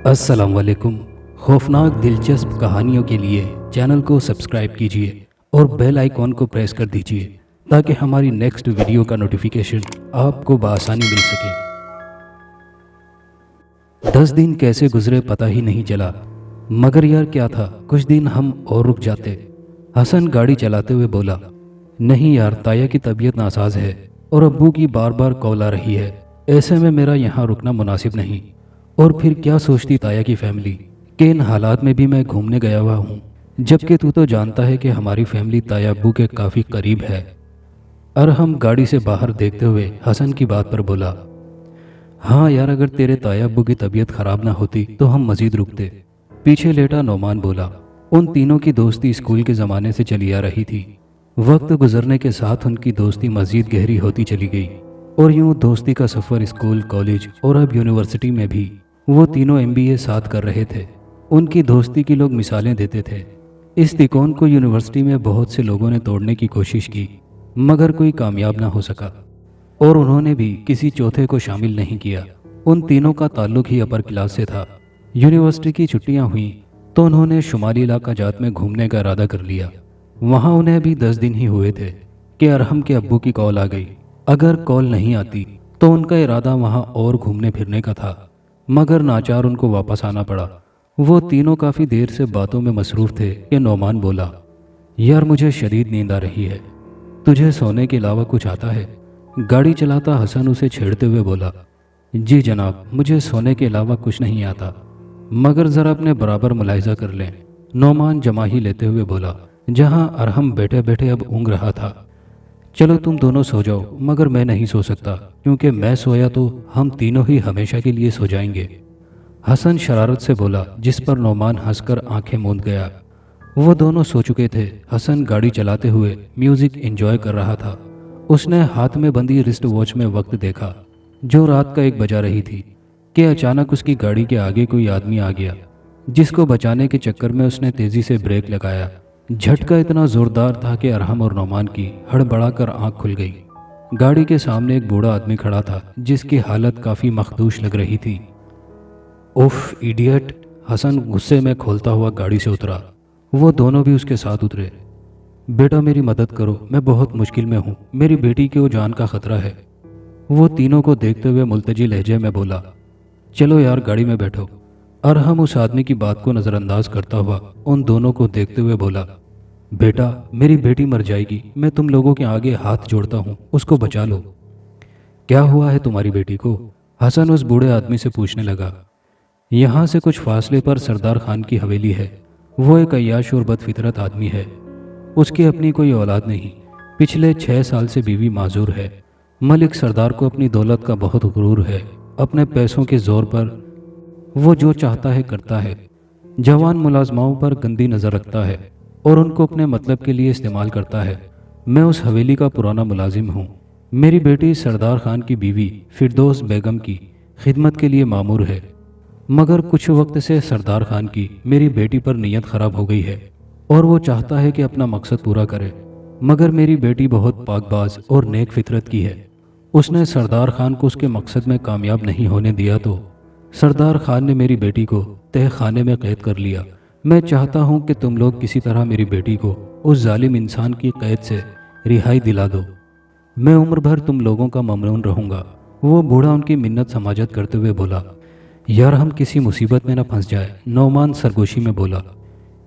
السلام علیکم۔ خوفناک دلچسپ کہانیوں کے لیے چینل کو سبسکرائب کیجیے اور بیل آئیکن کو پریس کر دیجیے تاکہ ہماری نیکسٹ ویڈیو کا نوٹیفیکیشن آپ کو بآسانی مل سکے۔ 10 دن کیسے گزرے پتہ ہی نہیں چلا، مگر یار کیا تھا، کچھ دن ہم اور رک جاتے۔ حسن گاڑی چلاتے ہوئے بولا، نہیں یار، تایا کی طبیعت ناساز ہے اور ابو کی بار بار کال آ رہی ہے، ایسے میں میرا یہاں رکنا مناسب نہیں۔ اور پھر کیا سوچتی تایا کی فیملی کہ ان حالات میں بھی میں گھومنے گیا ہوا ہوں، جبکہ تو جانتا ہے کہ ہماری فیملی تایا ابو کے کافی قریب ہے۔ ارحم گاڑی سے باہر دیکھتے ہوئے حسن کی بات پر بولا، ہاں یار، اگر تیرے تایا ابو کی طبیعت خراب نہ ہوتی تو ہم مزید رکتے۔ پیچھے لیٹا نعمان بولا، ان تینوں کی دوستی اسکول کے زمانے سے چلی آ رہی تھی۔ وقت گزرنے کے ساتھ ان کی دوستی مزید گہری ہوتی چلی گئی، اور یوں دوستی کا سفر اسکول، کالج اور اب یونیورسٹی میں بھی وہ تینوں MBA ساتھ کر رہے تھے۔ ان کی دوستی کی لوگ مثالیں دیتے تھے۔ اس تکون کو یونیورسٹی میں بہت سے لوگوں نے توڑنے کی کوشش کی، مگر کوئی کامیاب نہ ہو سکا، اور انہوں نے بھی کسی چوتھے کو شامل نہیں کیا۔ ان تینوں کا تعلق ہی اپر کلاس سے تھا۔ یونیورسٹی کی چھٹیاں ہوئیں تو انہوں نے شمالی علاقہ جات میں گھومنے کا ارادہ کر لیا۔ وہاں انہیں ابھی 10 دن ہی ہوئے تھے کہ ارحم کے ابو کی کال آ گئی۔ اگر کال نہیں آتی تو ان کا ارادہ وہاں اور گھومنے پھرنے کا تھا، مگر ناچار ان کو واپس آنا پڑا۔ وہ تینوں کافی دیر سے باتوں میں مصروف تھے کہ نعمان بولا، یار مجھے شدید نیند آ رہی ہے، تجھے سونے کے علاوہ کچھ آتا ہے؟ گاڑی چلاتا حسن اسے چھیڑتے ہوئے بولا، جی جناب، مجھے سونے کے علاوہ کچھ نہیں آتا، مگر ذرا اپنے برابر ملاحظہ کر لیں۔ نعمان جماہی لیتے ہوئے بولا، جہاں ارحم بیٹھے بیٹھے اب اونگ رہا تھا، چلو تم دونوں سو جاؤ، مگر میں نہیں سو سکتا، کیونکہ میں سویا تو ہم تینوں ہی ہمیشہ کے لیے سو جائیں گے۔ حسن شرارت سے بولا، جس پر نعمان ہنس کر آنکھیں موند گیا۔ وہ دونوں سو چکے تھے۔ حسن گاڑی چلاتے ہوئے میوزک انجوائے کر رہا تھا۔ اس نے ہاتھ میں بندھی رسٹ واچ میں وقت دیکھا، جو رات کا 1 بجا رہی تھی، کہ اچانک اس کی گاڑی کے آگے کوئی آدمی آ گیا، جس کو بچانے کے چکر میں اس نے تیزی سے بریک لگایا۔ جھٹکا اتنا زوردار تھا کہ ارحم اور نعمان کی ہڑبڑا کر آنکھ کھل گئی۔ گاڑی کے سامنے ایک بوڑھا آدمی کھڑا تھا، جس کی حالت کافی مخدوش لگ رہی تھی۔ اوف ایڈیٹ! حسن غصے میں کھولتا ہوا گاڑی سے اترا۔ وہ دونوں بھی اس کے ساتھ اترے۔ بیٹا میری مدد کرو، میں بہت مشکل میں ہوں، میری بیٹی کی جان کا خطرہ ہے۔ وہ تینوں کو دیکھتے ہوئے ملتجی لہجے میں بولا، چلو یار گاڑی میں بیٹھو۔ ارحم اس آدمی کی بات کو نظر انداز کرتا ہوا ان دونوں کو دیکھتے ہوئے بولا، بیٹا میری بیٹی مر جائے گی، میں تم لوگوں کے آگے ہاتھ جوڑتا ہوں، اس کو بچا لو۔ کیا ہوا ہے تمہاری بیٹی کو؟ حسن اس بوڑھے آدمی سے پوچھنے لگا۔ یہاں سے کچھ فاصلے پر سردار خان کی حویلی ہے۔ وہ ایک عیاش اور بد فطرت آدمی ہے۔ اس کی اپنی کوئی اولاد نہیں، پچھلے 6 سال سے بیوی معذور ہے۔ ملک سردار کو اپنی دولت کا بہت غرور ہے، اپنے پیسوں کے زور پر وہ جو چاہتا ہے کرتا ہے، جوان ملازماؤں پر گندی نظر رکھتا ہے اور ان کو اپنے مطلب کے لیے استعمال کرتا ہے۔ میں اس حویلی کا پرانا ملازم ہوں۔ میری بیٹی سردار خان کی بیوی فردوس بیگم کی خدمت کے لیے مامور ہے، مگر کچھ وقت سے سردار خان کی میری بیٹی پر نیت خراب ہو گئی ہے اور وہ چاہتا ہے کہ اپنا مقصد پورا کرے، مگر میری بیٹی بہت پاک باز اور نیک فطرت کی ہے۔ اس نے سردار خان کو اس کے مقصد میں کامیاب نہیں ہونے دیا تو سردار خان نے میری بیٹی کو تہ خانے میں قید کر لیا۔ میں چاہتا ہوں کہ تم لوگ کسی طرح میری بیٹی کو اس ظالم انسان کی قید سے رہائی دلا دو۔ میں عمر بھر تم لوگوں کا ممنون رہوں گا۔ وہ بوڑھا ان کی منت سماجت کرتے ہوئے بولا، یار ہم کسی مصیبت میں نہ پھنس جائے۔ نعمان سرگوشی میں بولا،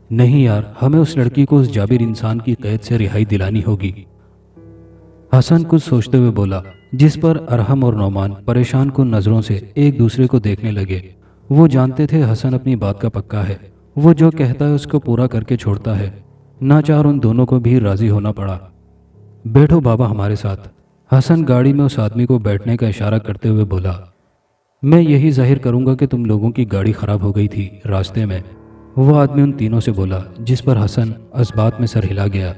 نہیں یار، ہمیں اس لڑکی کو اس جابر انسان کی قید سے رہائی دلانی ہوگی۔ حسن کچھ سوچتے ہوئے بولا، جس پر ارحم اور نعمان پریشان کن نظروں سے ایک دوسرے کو دیکھنے لگے۔ وہ جانتے تھے حسن اپنی بات کا پکا ہے، وہ جو کہتا ہے اس کو پورا کر کے چھوڑتا ہے۔ ناچار ان دونوں کو بھی راضی ہونا پڑا۔ بیٹھو بابا ہمارے ساتھ۔ حسن گاڑی میں اس آدمی کو بیٹھنے کا اشارہ کرتے ہوئے بولا، میں یہی ظاہر کروں گا کہ تم لوگوں کی گاڑی خراب ہو گئی تھی راستے میں۔ وہ آدمی ان تینوں سے بولا، جس پر حسن اس بات میں سر ہلا گیا۔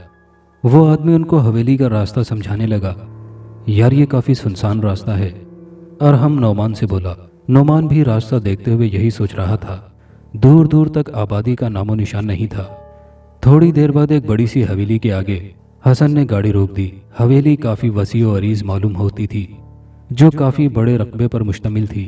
وہ آدمی ان کو حویلی کا راستہ سمجھانے لگا۔ یار یہ کافی سنسان راستہ ہے۔ ارحم نعمان سے بولا۔ نعمان بھی راستہ دیکھتے ہوئے یہی سوچ رہا تھا۔ دور دور تک آبادی کا نام و نشان نہیں تھا۔ تھوڑی دیر بعد ایک بڑی سی حویلی کے آگے حسن نے گاڑی روک دی۔ حویلی کافی وسیع و عریض معلوم ہوتی تھی، جو کافی بڑے رقبے پر مشتمل تھی۔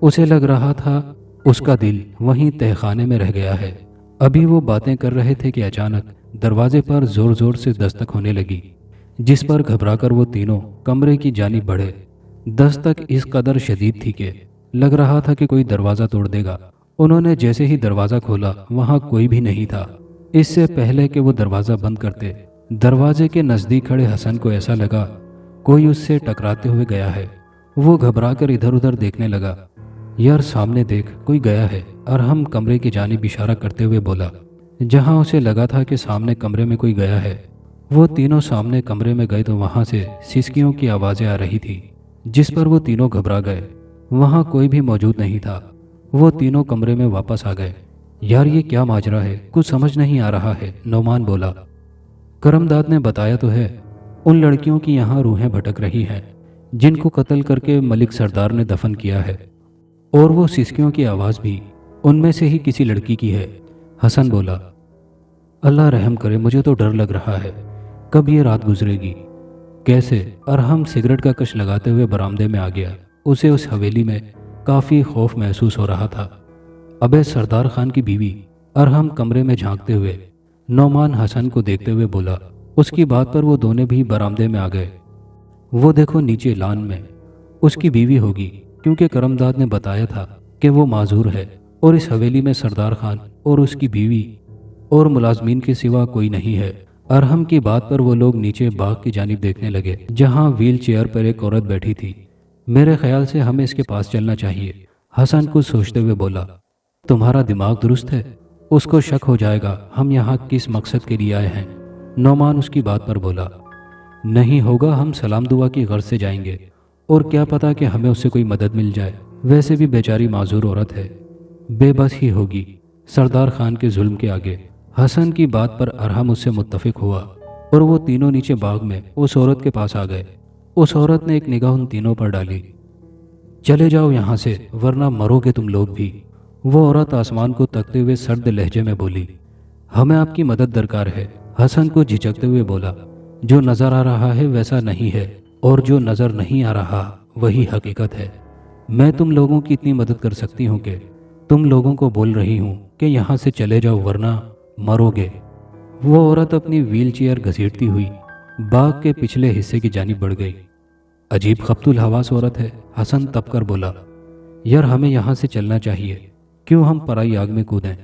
اسے لگ رہا تھا اس کا دل وہیں تہخانے میں رہ گیا ہے۔ ابھی وہ باتیں کر رہے تھے کہ اچانک دروازے پر زور زور سے دستک ہونے لگی، جس پر گھبرا کر وہ تینوں کمرے کی جانب بڑھے۔ دستک اس قدر شدید تھی کہ لگ رہا تھا کہ کوئی دروازہ توڑ دے گا۔ انہوں نے جیسے ہی دروازہ کھولا وہاں کوئی بھی نہیں تھا۔ اس سے پہلے کہ وہ دروازہ بند کرتے، دروازے کے نزدیک کھڑے حسن کو ایسا لگا کوئی اس سے ٹکراتے ہوئے گیا ہے۔ وہ گھبرا کر ادھر ادھر دیکھنے لگا۔ یار سامنے دیکھ، کوئی گیا ہے، ارحم کمرے کی جانب اشارہ کرتے ہوئے بولا۔ جہاں اسے لگا تھا کہ سامنے کمرے میں کوئی گیا ہے، وہ تینوں سامنے کمرے میں گئے تو وہاں سے سسکیوں کی آوازیں آ رہی تھی، جس پر وہ تینوں گھبرا گئے۔ وہاں کوئی بھی موجود نہیں تھا۔ وہ تینوں کمرے میں واپس آ گئے۔ یار یہ کیا ماجرا ہے، کچھ سمجھ نہیں آ رہا ہے، نعمان بولا۔ کرمداد نے بتایا تو ہے، ان لڑکیوں کی یہاں روحیں بھٹک رہی ہیں جن کو قتل کر کے ملک سردار نے دفن کیا ہے، اور وہ سسکیوں کی آواز بھی ان میں سے ہی کسی لڑکی کی ہے۔ حسن بولا، اللہ رحم کرے، مجھے تو ڈر لگ رہا ہے، کب یہ رات گزرے گی؟ کیسے؟ ارحم سگریٹ کا کش لگاتے ہوئے برآمدے میں آ گیا۔ اسے اس حویلی میں کافی خوف محسوس ہو رہا تھا۔ ابے سردار خان کی بیوی، ارحم کمرے میں جھانکتے ہوئے نعمان حسن کو دیکھتے ہوئے بولا۔ اس کی بات پر وہ دونوں بھی برآمدے میں آ گئے۔ وہ دیکھو نیچے لان میں، اس کی بیوی ہوگی، کیونکہ کرمداد نے بتایا تھا کہ وہ معذور ہے، اور اس حویلی میں سردار خان اور اس کی بیوی اور ملازمین کے سوا کوئی نہیں ہے۔ ارحم کی بات پر وہ لوگ نیچے باغ کی جانب دیکھنے لگے، جہاں ویل چیئر پر ایک عورت بیٹھی تھی۔ میرے خیال سے ہمیں اس کے پاس چلنا چاہیے، حسن کچھ سوچتے ہوئے بولا۔ تمہارا دماغ درست ہے، اس کو شک ہو جائے گا ہم یہاں کس مقصد کے لیے آئے ہیں۔ نعمان اس کی بات پر بولا۔ نہیں ہوگا، ہم سلام دعا کی غرض سے جائیں گے، اور کیا پتا کہ ہمیں اس سے کوئی مدد مل جائے، ویسے بھی بیچاری معذور عورت ہے، بے بس ہی ہوگی سردار خان کے ظلم کے آگے۔ حسن کی بات پر ارحم اس سے متفق ہوا، اور وہ تینوں نیچے باغ میں اس عورت کے پاس آ گئے۔ اس عورت نے ایک نگاہ ان تینوں پر ڈالی۔ چلے جاؤ یہاں سے، ورنہ مرو گے تم لوگ بھی، وہ عورت آسمان کو تکتے ہوئے سرد لہجے میں بولی۔ ہمیں آپ کی مدد درکار ہے، حسن کو جھجکتے ہوئے بولا۔ جو نظر آ رہا ہے ویسا نہیں ہے، اور جو نظر نہیں آ رہا وہی حقیقت ہے۔ میں تم لوگوں کی اتنی مدد کر سکتی ہوں کہ تم لوگوں کو بول رہی ہوں کہ یہاں سے چلے جاؤ ورنہ مرو گے۔ وہ عورت اپنی ویل چیئر گھسیٹتی ہوئی باغ کے پچھلے حصے کی جانب بڑھ گئی۔ عجیب خبت الحواس عورت ہے، حسن تپ کر بولا۔ یار ہمیں یہاں سے چلنا چاہیے، کیوں ہم پرائی آگ میں کودیں؟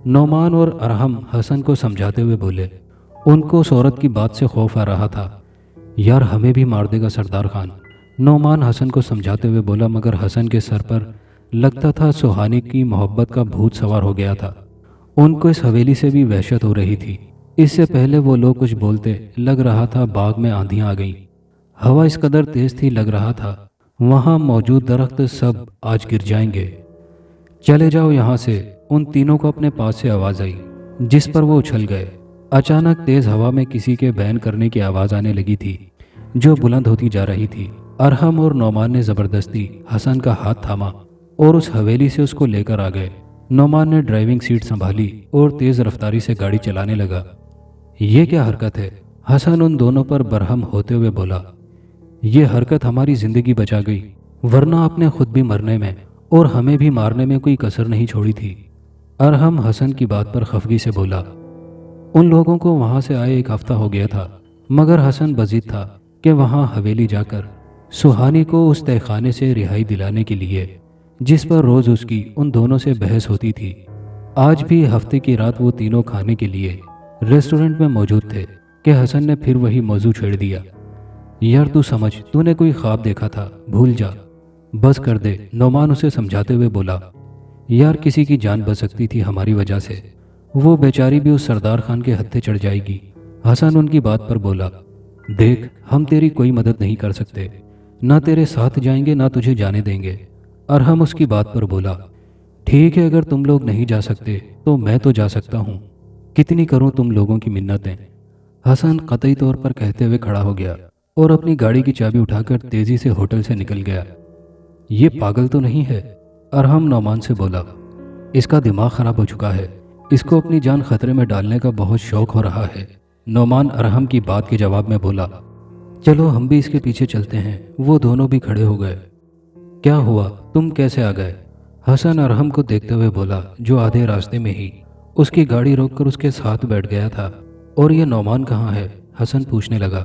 نعمان اور ارحم حسن کو سمجھاتے ہوئے بولے۔ ان کو اس عورت کی بات سے خوف آ رہا تھا۔ یار ہمیں بھی مار دے گا سردار خان، نعمان حسن کو سمجھاتے ہوئے بولا، مگر حسن کے سر پر لگتا تھا سہانی کی محبت کا بھوت سوار ہو گیا تھا۔ ان کو اس حویلی سے بھی وحشت ہو رہی تھی۔ اس سے پہلے وہ لوگ کچھ بولتے، لگ رہا تھا باغ میں آندھیاں آ گئیں۔ ہوا اس قدر تیز تھی، لگ رہا تھا وہاں موجود درخت سب آج گر جائیں گے۔ چلے جاؤ یہاں سے، ان تینوں کو اپنے پاس سے آواز آئی، جس پر وہ اچھل گئے۔ اچانک تیز ہوا میں کسی کے بین کرنے کی آواز آنے لگی تھی، جو بلند ہوتی جا رہی تھی۔ ارحم اور نعمان نے زبردستی حسن کا ہاتھ تھاما اور اس حویلی سے اس کو لے کر آ گئے۔ نعمان نے ڈرائیونگ سیٹ سنبھالی اور تیز رفتاری سے گاڑی چلانے لگا۔ یہ کیا حرکت ہے؟ حسن ان دونوں پر برہم ہوتے ہوئے بولا۔ یہ حرکت ہماری زندگی بچا گئی، ورنہ آپ نے خود بھی مرنے میں اور ہمیں بھی مارنے میں کوئی کسر نہیں چھوڑی تھی۔ ارحم حسن کی بات پر خفگی سے بولا۔ ان لوگوں کو وہاں سے آئے ایک ہفتہ ہو گیا تھا، مگر حسن بضد تھا کہ وہاں حویلی جا کر سہانی کو اس تہ خانے سے رہائی دلانے کے لیے، جس پر روز اس کی ان دونوں سے بحث ہوتی تھی۔ آج بھی ہفتے کی رات وہ تینوں کھانے کے لیے ریسٹورنٹ میں موجود تھے کہ حسن نے پھر وہی موضوع چھیڑ دیا۔ یار تو سمجھ، تو نے کوئی خواب دیکھا تھا، بھول جا، بس کر دے، نعمان اسے سمجھاتے ہوئے بولا۔ یار کسی کی جان بچ سکتی تھی ہماری وجہ سے، وہ بیچاری بھی اس سردار خان کے ہتھے چڑھ جائے گی۔ حسن ان کی بات پر بولا۔ دیکھ، ہم تیری کوئی مدد نہیں کر سکتے، نہ تیرے ساتھ جائیں گے نہ تجھے جانے دیں گے۔ ارحم اس کی بات پر بولا۔ ٹھیک ہے، اگر تم لوگ نہیں جا سکتے تو میں تو جا سکتا ہوں، کتنی کروں تم لوگوں کی منتیں؟ حسن قطعی طور پر کہتے ہوئے کھڑا ہو گیا اور اپنی گاڑی کی چابی اٹھا کر تیزی سے ہوٹل سے نکل گیا۔ یہ پاگل تو نہیں ہے؟ ارحم نعمان سے بولا۔ اس کا دماغ خراب ہو چکا ہے، اس کو اپنی جان خطرے میں ڈالنے کا بہت شوق ہو رہا ہے، نعمان ارحم کی بات کے جواب میں بولا۔ چلو ہم بھی اس کے پیچھے چلتے ہیں۔ وہ دونوں بھی کھڑے ہو گئے۔ کیا ہوا، تم کیسے آ گئے؟ حسن ارحم کو دیکھتے ہوئے بولا، جو آدھے راستے میں ہی اس کی گاڑی روک کر اس کے ساتھ بیٹھ گیا تھا۔ اور یہ نعمان کہاں ہے؟ حسن پوچھنے لگا۔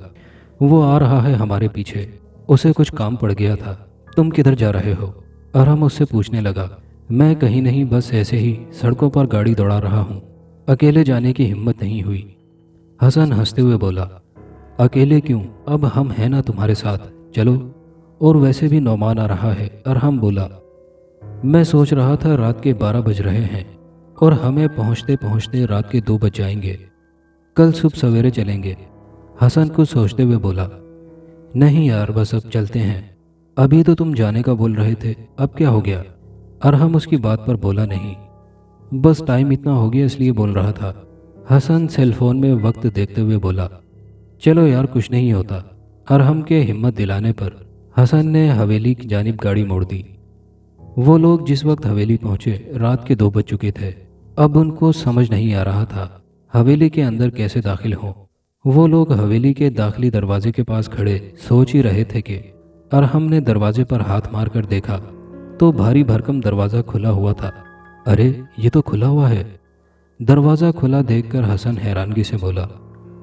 وہ آ رہا ہے ہمارے پیچھے، اسے کچھ کام پڑ گیا تھا۔ تم کدھر جا رہے ہو؟ ارحم اس سے پوچھنے لگا۔ میں کہیں نہیں، بس ایسے ہی سڑکوں پر گاڑی دوڑا رہا ہوں، اکیلے جانے کی ہمت نہیں ہوئی۔ حسن ہنستے ہوئے بولا، اکیلے کیوں؟ اب ہم ہیں نا تمہارے ساتھ، چلو۔ اور ویسے بھی نعمان آ رہا ہے، ارحم بولا۔ میں سوچ رہا تھا رات کے 12 بج رہے ہیں اور ہمیں پہنچتے پہنچتے رات کے 2 بج جائیں گے، کل صبح سویرے چلیں گے۔ حسن کچھ سوچتے ہوئے بولا، نہیں یار، بس اب چلتے ہیں، ابھی تو تم جانے کا بول رہے تھے، اب کیا ہو گیا؟ ارحم اس کی بات پر بولا نہیں، بس ٹائم اتنا ہو گیا اس لیے بول رہا تھا۔ حسن سیل فون میں وقت دیکھتے ہوئے بولا، چلو یار کچھ نہیں ہوتا۔ ارحم کے ہمت دلانے پر حسن نے حویلی کی جانب گاڑی موڑ دی۔ وہ لوگ جس وقت حویلی پہنچے رات کے 2 بج چکے تھے۔ اب ان کو سمجھ نہیں آ رہا تھا حویلی کے اندر کیسے داخل ہوں۔ وہ لوگ حویلی کے داخلی دروازے کے پاس کھڑے سوچ ہی رہے تھے کہ ارحم نے دروازے پر ہاتھ مار کر دیکھا تو بھاری بھرکم دروازہ کھلا ہوا تھا۔ ارے یہ تو کھلا ہوا ہے! دروازہ کھلا دیکھ کر حسن حیرانگی سے بولا۔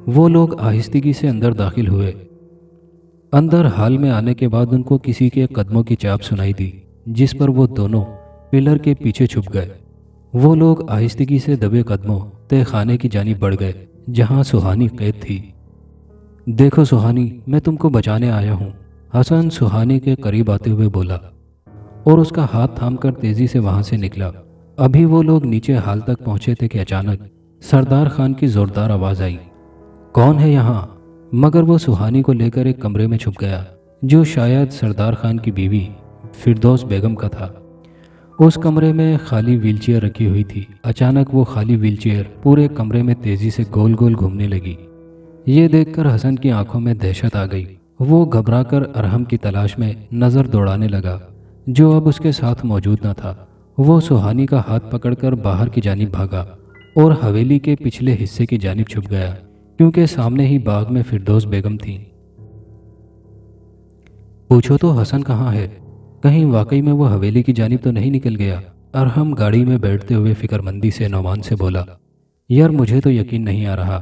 وہ لوگ آہستگی سے اندر داخل ہوئے۔ اندر حال میں آنے کے بعد ان کو کسی کے قدموں کی چاپ سنائی دی، جس پر وہ دونوں پلر کے پیچھے چھپ گئے۔ وہ لوگ آہستگی سے دبے قدموں تہ خانے کی جانب بڑھ گئے جہاں سہانی قید تھی۔ دیکھو سہانی، میں تم کو بچانے آیا ہوں، حسن سہانی کے قریب آتے ہوئے بولا اور اس کا ہاتھ تھام کر تیزی سے وہاں سے نکلا۔ ابھی وہ لوگ نیچے حال تک پہنچے تھے کہ اچانک سردار خان کی زوردار آواز آئی، کون ہے یہاں؟ مگر وہ سہانی کو لے کر ایک کمرے میں چھپ گیا جو شاید سردار خان کی بیوی فردوس بیگم کا تھا۔ اس کمرے میں خالی ویل چیئر رکھی ہوئی تھی۔ اچانک وہ خالی ویل چیئر پورے کمرے میں تیزی سے گول گول گھومنے لگی۔ یہ دیکھ کر حسن کی آنکھوں میں دہشت آ گئی۔ وہ گھبرا کر ارحم کی تلاش میں نظر دوڑانے لگا جو اب اس کے ساتھ موجود نہ تھا۔ وہ سہانی کا ہاتھ پکڑ کر باہر کی جانب بھاگا اور حویلی کے پچھلے حصے کی جانب چھپ گیا کیونکہ سامنے ہی باغ میں فردوس بیگم تھی۔ پوچھو تو حسن کہاں ہے؟ کہیں واقعی میں وہ حویلی کی جانب تو نہیں نکل گیا؟ ارحم گاڑی میں بیٹھتے ہوئے فکر مندی سے نعمان سے بولا، یار مجھے تو یقین نہیں آ رہا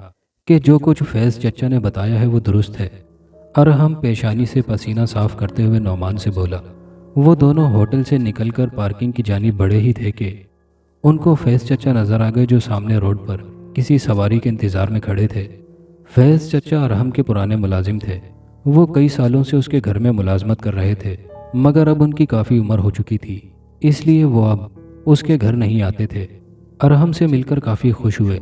کہ جو کچھ فیض چچا نے بتایا ہے وہ درست ہے۔ ارحم پیشانی سے پسینہ صاف کرتے ہوئے نعمان سے بولا۔ وہ دونوں ہوٹل سے نکل کر پارکنگ کی جانب بڑھے ہی تھے کہ ان کو فیض چچا نظر آ گئے جو سامنے روڈ پر کسی سواری کے انتظار میں کھڑے تھے۔ فیض چچا ارحم کے پرانے ملازم تھے۔ وہ کئی سالوں سے اس کے گھر میں ملازمت کر رہے تھے، مگر اب ان کی کافی عمر ہو چکی تھی، اس لیے وہ اب اس کے گھر نہیں آتے تھے۔ ارحم سے مل کر کافی خوش ہوئے۔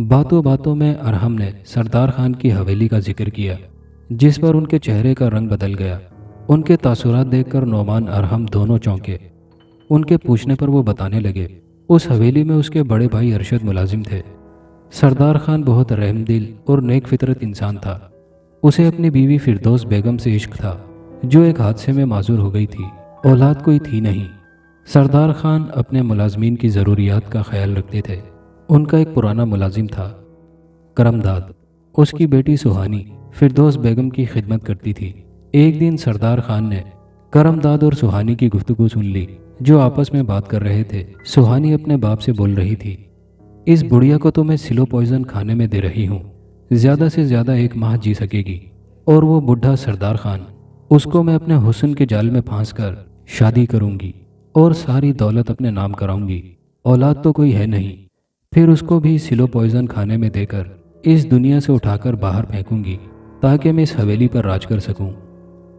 باتوں باتوں میں ارحم نے سردار خان کی حویلی کا ذکر کیا جس پر ان کے چہرے کا رنگ بدل گیا۔ ان کے تاثرات دیکھ کر نعمان ارحم دونوں چونکے۔ ان کے پوچھنے پر وہ بتانے لگے، اس حویلی میں اس کے بڑے بھائی ارشد ملازم تھے۔ سردار خان بہت رحم دل اور نیک فطرت انسان تھا۔ اسے اپنی بیوی فردوس بیگم سے عشق تھا جو ایک حادثے میں معذور ہو گئی تھی، اولاد کوئی تھی نہیں۔ سردار خان اپنے ملازمین کی ضروریات کا خیال رکھتے تھے۔ ان کا ایک پرانا ملازم تھا کرم داد، اس کی بیٹی سہانی فردوس بیگم کی خدمت کرتی تھی۔ ایک دن سردار خان نے کرم داد اور سہانی کی گفتگو سن لی جو آپس میں بات کر رہے تھے۔ سہانی اپنے باپ سے بول رہی تھی، اس بڑھیا کو تو میں سلو پوائزن کھانے میں دے رہی ہوں، زیادہ سے زیادہ 1 ماہ جی سکے گی، اور وہ بڈھا سردار خان، اس کو میں اپنے حسن کے جال میں پھانس کر شادی کروں گی اور ساری دولت اپنے نام کراؤں گی، اولاد تو کوئی ہے نہیں، پھر اس کو بھی سلو پوائزن کھانے میں دے کر اس دنیا سے اٹھا کر باہر پھینکوں گی تاکہ میں اس حویلی پر راج کر سکوں،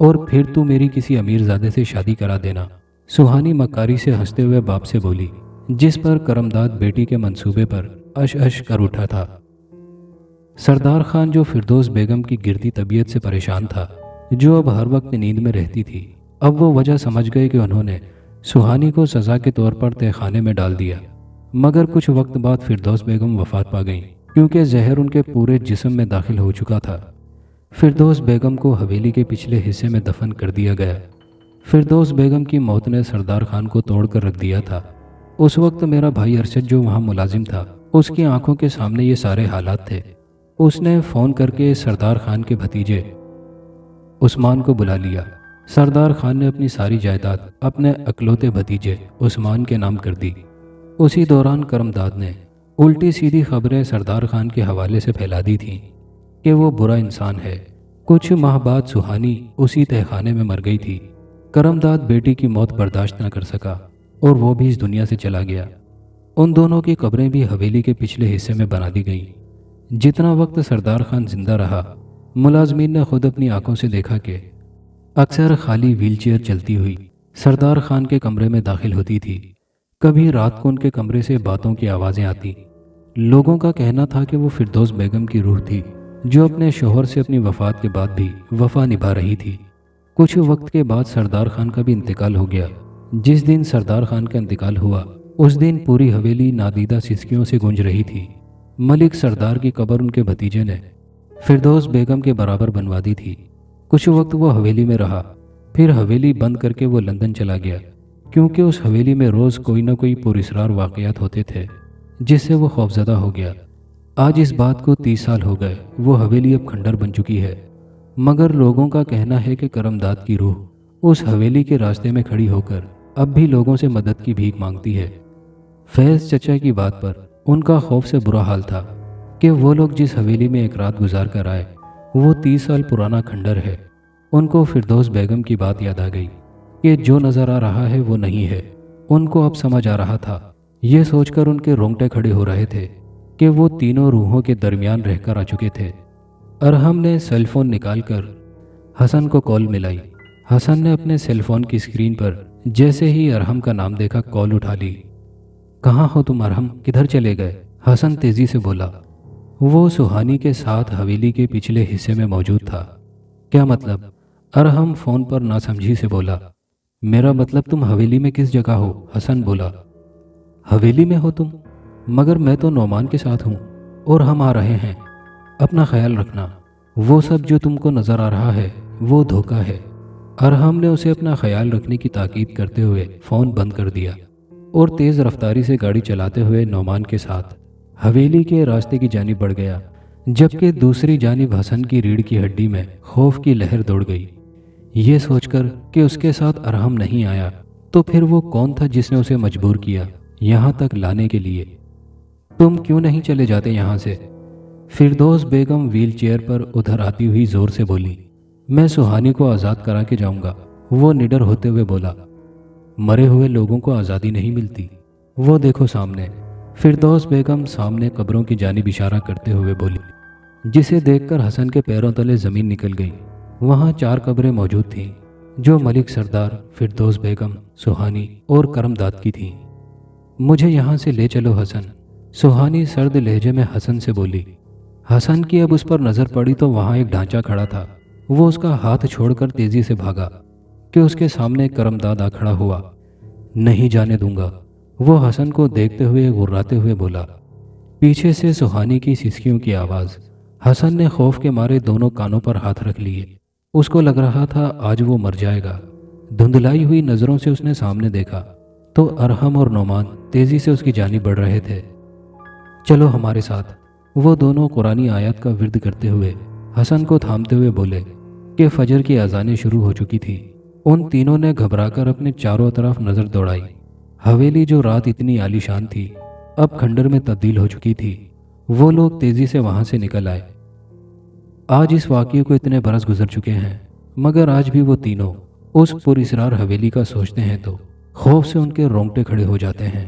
اور پھر تو میری کسی امیر زادے سے شادی کرا دینا۔ سہانی مکاری سے ہنستے ہوئے باپ سے بولی، جس پر کرمداد بیٹی کے منصوبے پر اش اش کر اٹھا تھا۔ سردار خان جو فردوس بیگم کی گرتی طبیعت سے پریشان تھا، جو اب ہر وقت نیند میں رہتی تھی، اب وہ وجہ سمجھ گئے کہ انہوں نے سہانی کو سزا کے طور پر تہ خانے میں ڈال دیا۔ مگر کچھ وقت بعد فردوس بیگم وفات پا گئیں کیونکہ زہر ان کے پورے جسم میں داخل ہو چکا تھا۔ فردوس بیگم کو حویلی کے پچھلے حصے میں دفن کر دیا گیا۔ فردوس بیگم کی موت نے سردار خان کو توڑ کر رکھ دیا تھا۔ اس وقت میرا بھائی ارشد جو وہاں ملازم تھا، اس کی آنکھوں کے سامنے یہ سارے حالات تھے۔ اس نے فون کر کے سردار خان کے بھتیجے عثمان کو بلا لیا سردار خان نے اپنی ساری جائیداد اپنے اکلوتے بھتیجے عثمان کے نام کر دی۔ اسی دوران کرمداد نے الٹی سیدھی خبریں سردار خان کے حوالے سے پھیلا دی تھیں کہ وہ برا انسان ہے۔ کچھ ماہ بعد سہانی اسی تہخانے میں مر گئی تھی۔ کرمداد بیٹی کی موت برداشت نہ کر سکا اور وہ بھی اس دنیا سے چلا گیا۔ ان دونوں کی قبریں بھی حویلی کے پچھلے حصے میں بنا دی گئیں۔ جتنا وقت سردار خان زندہ رہا، ملازمین نے خود اپنی آنکھوں سے دیکھا کہ اکثر خالی ویل چیئر چلتی ہوئی سردار خان کے کمرے میں داخل ہوتی تھی۔ کبھی رات کو ان کے کمرے سے باتوں کی آوازیں آتی۔ لوگوں کا کہنا تھا کہ وہ فردوس بیگم کی روح تھی جو اپنے شوہر سے اپنی وفات کے بعد بھی وفا نبھا رہی تھی۔ کچھ وقت کے بعد سردار خان کا بھی انتقال ہو گیا۔ جس دن سردار خان کا انتقال ہوا اس دن پوری حویلی نادیدہ سسکیوں سے گونج رہی تھی۔ ملک سردار کی قبر ان کے بھتیجے نے فردوس بیگم کے برابر بنوا دی تھی۔ کچھ وقت وہ حویلی میں رہا، پھر حویلی بند کر کے وہ لندن چلا گیا، کیونکہ اس حویلی میں روز کوئی نہ کوئی پراسرار واقعات ہوتے تھے جس سے وہ خوفزدہ ہو گیا۔ آج اس بات کو 30 سال ہو گئے، وہ حویلی اب کھنڈر بن چکی ہے، مگر لوگوں کا کہنا ہے کہ کرمداد کی روح اس حویلی کے راستے میں کھڑی ہو کر اب بھی لوگوں سے مدد کی بھیک مانگتی ہے۔ فیض چچا کی بات پر ان کا خوف سے برا حال تھا کہ وہ لوگ جس حویلی میں ایک رات گزار کر آئے وہ 30 سال پرانا کھنڈر ہے۔ ان کو فردوس بیگم کی بات یاد آ گئی کہ جو نظر آ رہا ہے وہ نہیں ہے۔ ان کو اب سمجھ آ رہا تھا، یہ سوچ کر ان کے رونگٹے کھڑے ہو رہے تھے کہ وہ تینوں روحوں کے درمیان رہ کر آ چکے تھے۔ ارحم نے سیل فون نکال کر حسن کو کال ملائی۔ حسن نے اپنے سیل فون کی اسکرین پر جیسے ہی ارحم کا نام دیکھا کال اٹھا لی۔ کہاں ہو تم ارحم، کدھر چلے گئے؟ حسن تیزی سے بولا۔ وہ سہانی کے ساتھ حویلی کے پچھلے حصے میں موجود تھا۔ کیا مطلب؟ ارحم فون پر ناسمجھی سے بولا۔ میرا مطلب تم حویلی میں کس جگہ ہو؟ حسن بولا۔ حویلی میں ہو تم؟ مگر میں تو نعمان کے ساتھ ہوں اور ہم آ رہے ہیں، اپنا خیال رکھنا۔ وہ سب جو تم کو نظر آ رہا ہے وہ دھوکہ ہے۔ ارحم نے اسے اپنا خیال رکھنے کی تاکید کرتے ہوئے فون بند کر دیا اور تیز رفتاری سے گاڑی چلاتے ہوئے نعمان کے ساتھ حویلی کے راستے کی جانب بڑھ گیا، جبکہ دوسری جانب حسن کی ریڑھ کی ہڈی میں خوف کی لہر دوڑ گئی۔ یہ سوچ کر کہ اس کے ساتھ ارحم نہیں آیا تو پھر وہ کون تھا جس نے اسے مجبور کیا یہاں تک لانے کے لیے؟ تم کیوں نہیں چلے جاتے یہاں سے؟ فردوس بیگم ویل چیئر پر ادھر آتی ہوئی زور سے بولی۔ میں سہانی کو آزاد کرا کے جاؤں گا، وہ نڈر ہوتے ہوئے بولا۔ مرے ہوئے لوگوں کو آزادی نہیں ملتی، وہ دیکھو سامنے۔ فردوس بیگم سامنے قبروں کی جانب اشارہ کرتے ہوئے بولی، جسے دیکھ کر حسن کے پیروں تلے زمین نکل گئی۔ وہاں 4 قبریں موجود تھیں جو ملک سردار، فردوس بیگم، سہانی اور کرمداد کی تھیں۔ مجھے یہاں سے لے چلو حسن، سہانی سرد لہجے میں حسن سے بولی۔ حسن کی اب اس پر نظر پڑی تو وہاں ایک ڈھانچہ کھڑا تھا۔ وہ اس کا ہاتھ چھوڑ کر تیزی سے بھاگا کہ اس کے سامنے کرمداد آ کھڑا ہوا۔ نہیں جانے دوں گا، وہ حسن کو دیکھتے ہوئے غراتے ہوئے بولا۔ پیچھے سے سہانی کی سسکیوں کی آواز۔ حسن نے خوف کے مارے دونوں کانوں پر ہاتھ رکھ لیے۔ اس کو لگ رہا تھا آج وہ مر جائے گا۔ دھندلائی ہوئی نظروں سے اس نے سامنے دیکھا تو ارحم اور نعمان تیزی سے اس کی جانب بڑھ رہے تھے۔ چلو ہمارے ساتھ، وہ دونوں قرآنی آیات کا ورد کرتے ہوئے حسن کو تھامتے ہوئے بولے کہ فجر کی اذانیں شروع ہو چکی تھی۔ ان تینوں نے گھبرا کر اپنے چاروں طرف نظر دوڑائی۔ حویلی جو رات اتنی عالیشان تھی اب کھنڈر میں تبدیل ہو چکی تھی۔ وہ لوگ تیزی سے وہاں سے نکل آئے۔ آج اس واقعے کو اتنے برس گزر چکے ہیں، مگر آج بھی وہ تینوں اس پراسرار حویلی کا سوچتے ہیں تو خوف سے ان کے رونگٹے کھڑے ہو جاتے ہیں۔